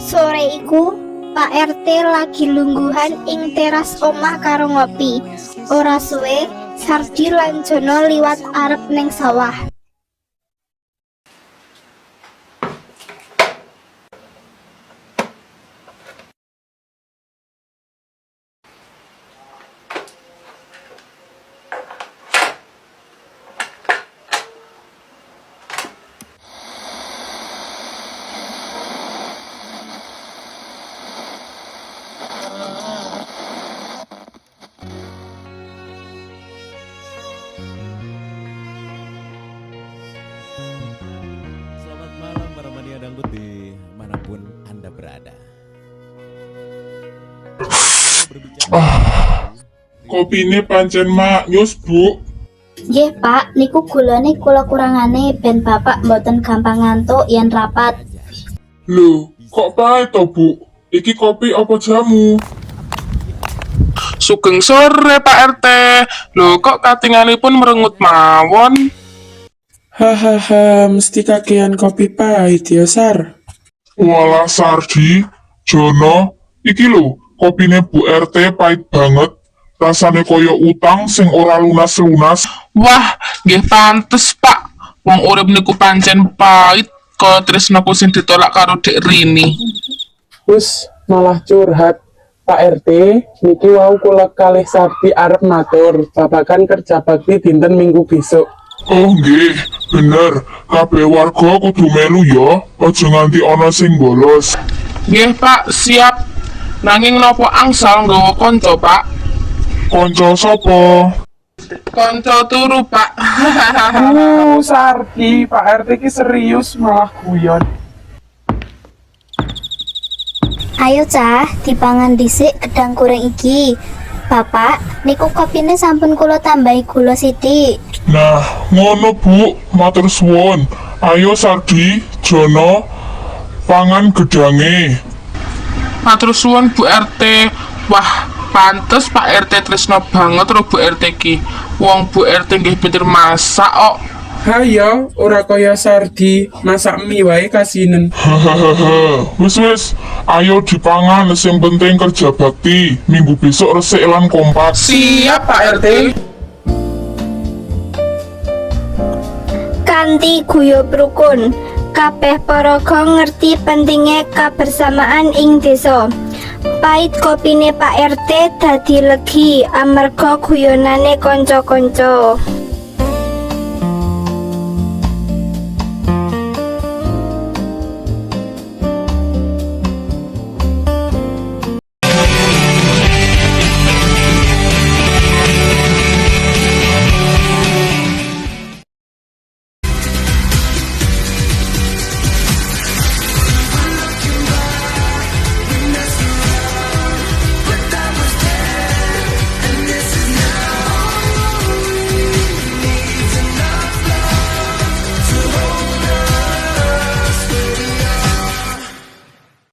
Sore iku Pak RT lagi lungguhan ing teras omah karo ngopi. Ora suwe Sardi lan Jono liwat arep ning sawah. Selamat malam para mania dangdut di manapun Anda berada. Kopine pancen maknyus, Bu. Nggih Pak, niku gulane kula kurangane ben Bapak mboten gampang ngantuk yen rapat. Lho, kok pae to, Bu? Iki kopi apa jamu? Sugeng sore Pak RT. Lho kok katinganipun merengut mawon? Hahaha, mesti kakean kopi pahit ya, Sar. Walah Sardi, Jono, iki lho, kopine Bu RT pahit banget. Rasane koyo utang sing ora lunas-lunas. Wah, nggih pantes Pak. Wong urip niku pancen pait kok tresnaku sing ditolak karo Dek Rini. Wus, malah curhat. Pak RT, niki wau kula kalih Sardi arep matur babagan kerja bakti dinten Minggu besok. Oh nggih, bener. Kabeh warga kudu melu ya, aja nganti ana sing bolos. Nggih Pak, siap. Nanging nopo angsal nggawa kanca Pak? Kanca sapa? Kanca turu Pak. Sardi, Pak RT ki serius malah guyon. Ayo cah, dipangan dhisik gedang goreng iki. Bapak, niku kopine sampun kula tambahi gula sithik. Nah, ngono Bu, matur suwun. Ayo Sardi, Jono, pangan gedange. Matur suwun Bu RT. Wah, pantes Pak RT tresno banget karo Bu RT ki. Wong Bu RT nggih pinter masak kok. Hayo, ora kaya Sardi, masak mie wae kasinen. Hahaha, wis, ayo dipangan, sing penting kerja bakti. Minggu besok resik lan kompak. Siap Pak RT. Kanthi guyub rukun, kabeh paraga ngerti pentingnya kebersamaan ing desa. Pait kopine Pak RT dadi legi amarga guyonane kanca-kanca.